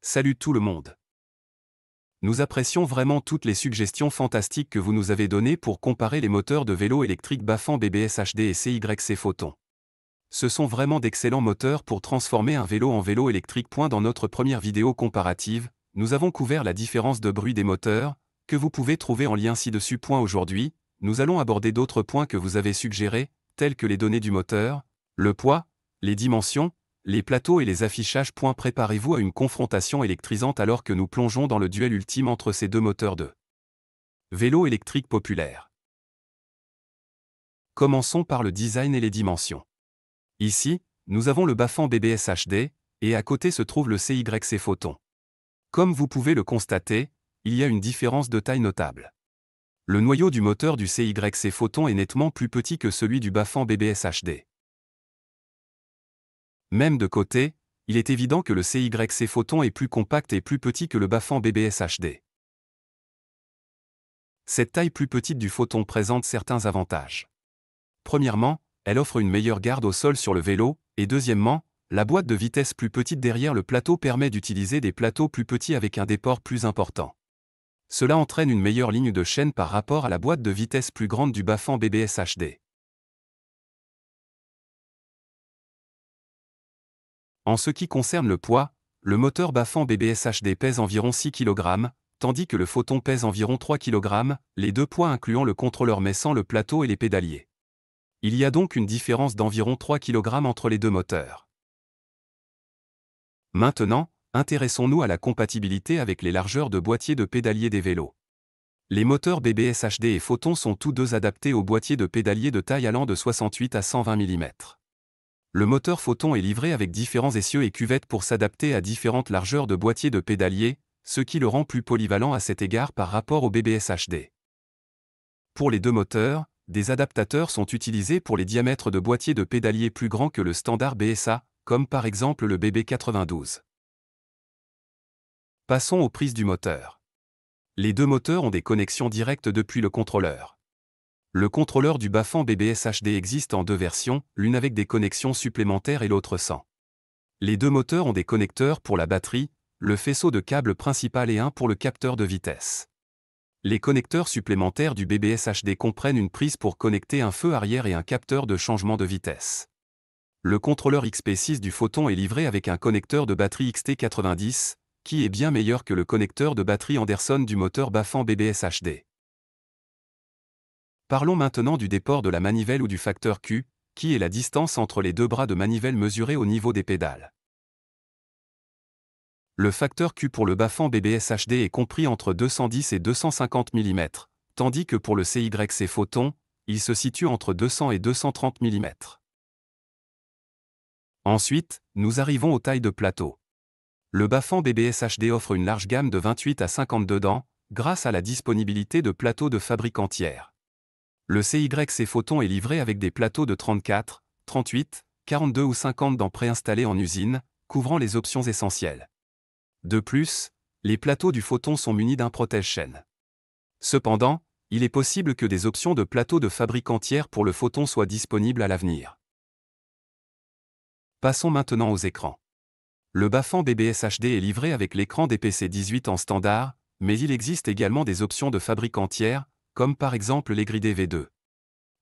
Salut tout le monde. Nous apprécions vraiment toutes les suggestions fantastiques que vous nous avez données pour comparer les moteurs de vélo électriques Bafang BBS HD et CYC Photon. Ce sont vraiment d'excellents moteurs pour transformer un vélo en vélo électrique. Dans notre première vidéo comparative, nous avons couvert la différence de bruit des moteurs, que vous pouvez trouver en lien ci-dessus. Aujourd'hui, nous allons aborder d'autres points que vous avez suggérés, tels que les données du moteur, le poids, les dimensions, les plateaux et les affichages. Préparez-vous à une confrontation électrisante alors que nous plongeons dans le duel ultime entre ces deux moteurs de vélo électrique populaire. Commençons par le design et les dimensions. Ici, nous avons le Bafang BBS HD, et à côté se trouve le CYC Photon. Comme vous pouvez le constater, il y a une différence de taille notable. Le noyau du moteur du CYC Photon est nettement plus petit que celui du Bafang BBS HD. Même de côté, il est évident que le CYC Photon est plus compact et plus petit que le Bafang BBS HD. Cette taille plus petite du Photon présente certains avantages. Premièrement, elle offre une meilleure garde au sol sur le vélo, et deuxièmement, la boîte de vitesse plus petite derrière le plateau permet d'utiliser des plateaux plus petits avec un déport plus important. Cela entraîne une meilleure ligne de chaîne par rapport à la boîte de vitesse plus grande du Bafang BBS HD. En ce qui concerne le poids, le moteur Bafang BBS HD pèse environ 6 kg, tandis que le Photon pèse environ 3 kg, les deux poids incluant le contrôleur mais sans le plateau et les pédaliers. Il y a donc une différence d'environ 3 kg entre les deux moteurs. Maintenant, intéressons-nous à la compatibilité avec les largeurs de boîtier de pédalier des vélos. Les moteurs BBS HD et Photon sont tous deux adaptés aux boîtiers de pédalier de taille allant de 68 à 120 mm. Le moteur Photon est livré avec différents essieux et cuvettes pour s'adapter à différentes largeurs de boîtier de pédalier, ce qui le rend plus polyvalent à cet égard par rapport au BBS HD. Pour les deux moteurs, des adaptateurs sont utilisés pour les diamètres de boîtier de pédalier plus grands que le standard BSA, comme par exemple le BB92. Passons aux prises du moteur. Les deux moteurs ont des connexions directes depuis le contrôleur. Le contrôleur du Bafang BBS HD existe en deux versions, l'une avec des connexions supplémentaires et l'autre sans. Les deux moteurs ont des connecteurs pour la batterie, le faisceau de câble principal et un pour le capteur de vitesse. Les connecteurs supplémentaires du BBS HD comprennent une prise pour connecter un feu arrière et un capteur de changement de vitesse. Le contrôleur XP6 du Photon est livré avec un connecteur de batterie XT90, qui est bien meilleur que le connecteur de batterie Anderson du moteur Bafang BBS HD. Parlons maintenant du déport de la manivelle ou du facteur Q, qui est la distance entre les deux bras de manivelle mesurée au niveau des pédales. Le facteur Q pour le Bafang BBS HD est compris entre 210 et 250 mm, tandis que pour le CYC Photon, il se situe entre 200 et 230 mm. Ensuite, nous arrivons aux tailles de plateau. Le Bafang BBS HD offre une large gamme de 28 à 52 dents, grâce à la disponibilité de plateaux de fabricants tiers. Le CYC Photon est livré avec des plateaux de 34, 38, 42 ou 50 dents préinstallés en usine, couvrant les options essentielles. De plus, les plateaux du Photon sont munis d'un protège-chaîne. Cependant, il est possible que des options de plateaux de fabricants tiers pour le Photon soient disponibles à l'avenir. Passons maintenant aux écrans. Le Bafang BBS HD est livré avec l'écran DPC 18 en standard, mais il existe également des options de fabricants tiers, comme par exemple les gridés V2.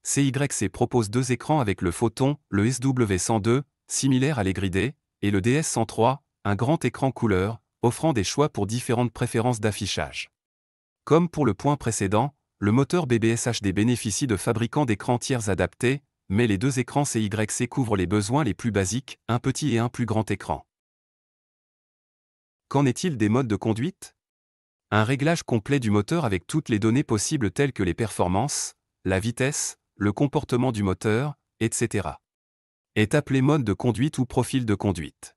CYC propose deux écrans avec le Photon, le SW102, similaire à les gridés, et le DS103, un grand écran couleur, offrant des choix pour différentes préférences d'affichage. Comme pour le point précédent, le moteur BBS HD bénéficie de fabricants d'écrans tiers adaptés, mais les deux écrans CYC couvrent les besoins les plus basiques, un petit et un plus grand écran. Qu'en est-il des modes de conduite? Un réglage complet du moteur avec toutes les données possibles telles que les performances, la vitesse, le comportement du moteur, etc. est appelé mode de conduite ou profil de conduite.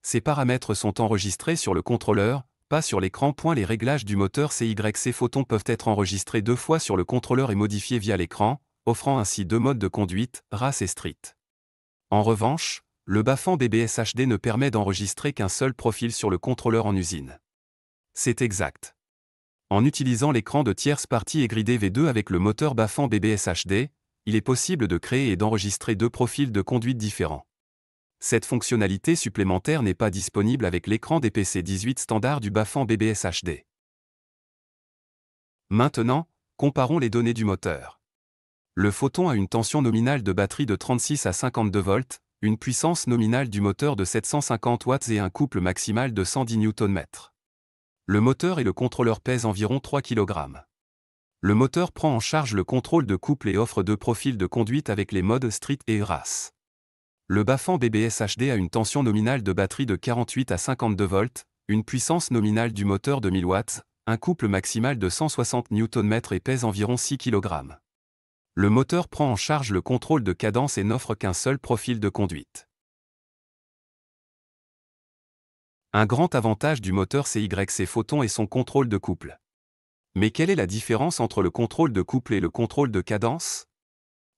Ces paramètres sont enregistrés sur le contrôleur, pas sur l'écran. Les réglages du moteur CYC Photon peuvent être enregistrés deux fois sur le contrôleur et modifiés via l'écran, offrant ainsi deux modes de conduite, race et street. En revanche, le Bafang BBS HD ne permet d'enregistrer qu'un seul profil sur le contrôleur en usine. C'est exact. En utilisant l'écran de tierce partie et gridé V2 avec le moteur Bafang BBS HD, il est possible de créer et d'enregistrer deux profils de conduite différents. Cette fonctionnalité supplémentaire n'est pas disponible avec l'écran DPC 18 standard du Bafang BBS HD. Maintenant, comparons les données du moteur. Le Photon a une tension nominale de batterie de 36 à 52 volts, une puissance nominale du moteur de 750 watts et un couple maximal de 110 Nm. Le moteur et le contrôleur pèsent environ 3 kg. Le moteur prend en charge le contrôle de couple et offre deux profils de conduite avec les modes Street et Race. Le Bafang BBS HD a une tension nominale de batterie de 48 à 52 volts, une puissance nominale du moteur de 1000 watts, un couple maximal de 160 Nm et pèse environ 6 kg. Le moteur prend en charge le contrôle de cadence et n'offre qu'un seul profil de conduite. Un grand avantage du moteur CYC Photon est son contrôle de couple. Mais quelle est la différence entre le contrôle de couple et le contrôle de cadence?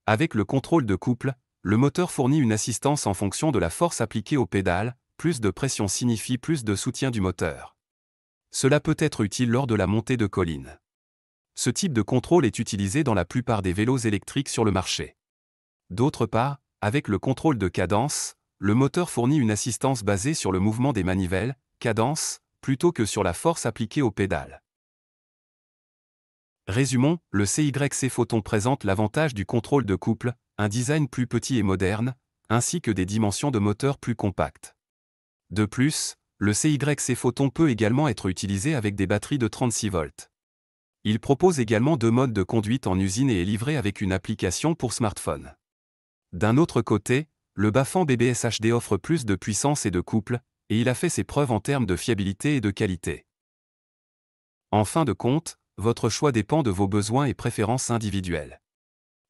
Avec le contrôle de couple, le moteur fournit une assistance en fonction de la force appliquée aux pédales, plus de pression signifie plus de soutien du moteur. Cela peut être utile lors de la montée de colline. Ce type de contrôle est utilisé dans la plupart des vélos électriques sur le marché. D'autre part, avec le contrôle de cadence, le moteur fournit une assistance basée sur le mouvement des manivelles, cadence, plutôt que sur la force appliquée aux pédales. Résumons, le CYC Photon présente l'avantage du contrôle de couple, un design plus petit et moderne, ainsi que des dimensions de moteur plus compactes. De plus, le CYC Photon peut également être utilisé avec des batteries de 36 volts. Il propose également deux modes de conduite en usine et est livré avec une application pour smartphone. D'un autre côté, le Bafang BBS HD offre plus de puissance et de couple, et il a fait ses preuves en termes de fiabilité et de qualité. En fin de compte, votre choix dépend de vos besoins et préférences individuelles.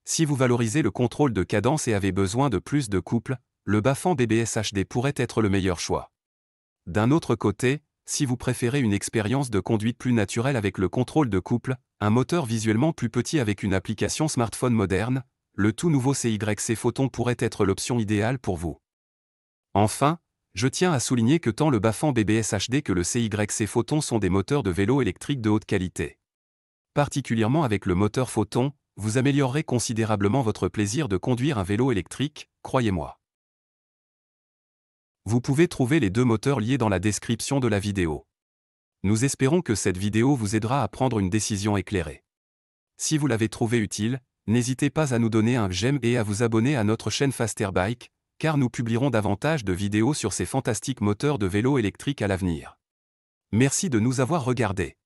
Si vous valorisez le contrôle de cadence et avez besoin de plus de couple, le Bafang BBS HD pourrait être le meilleur choix. D'un autre côté, si vous préférez une expérience de conduite plus naturelle avec le contrôle de couple, un moteur visuellement plus petit avec une application smartphone moderne, le tout nouveau CYC Photon pourrait être l'option idéale pour vous. Enfin, je tiens à souligner que tant le Bafang BBS HD que le CYC Photon sont des moteurs de vélo électrique de haute qualité. Particulièrement avec le moteur Photon, vous améliorerez considérablement votre plaisir de conduire un vélo électrique, croyez-moi. Vous pouvez trouver les deux moteurs liés dans la description de la vidéo. Nous espérons que cette vidéo vous aidera à prendre une décision éclairée. Si vous l'avez trouvé utile, n'hésitez pas à nous donner un j'aime et à vous abonner à notre chaîne Fasterbike, car nous publierons davantage de vidéos sur ces fantastiques moteurs de vélo électrique à l'avenir. Merci de nous avoir regardés.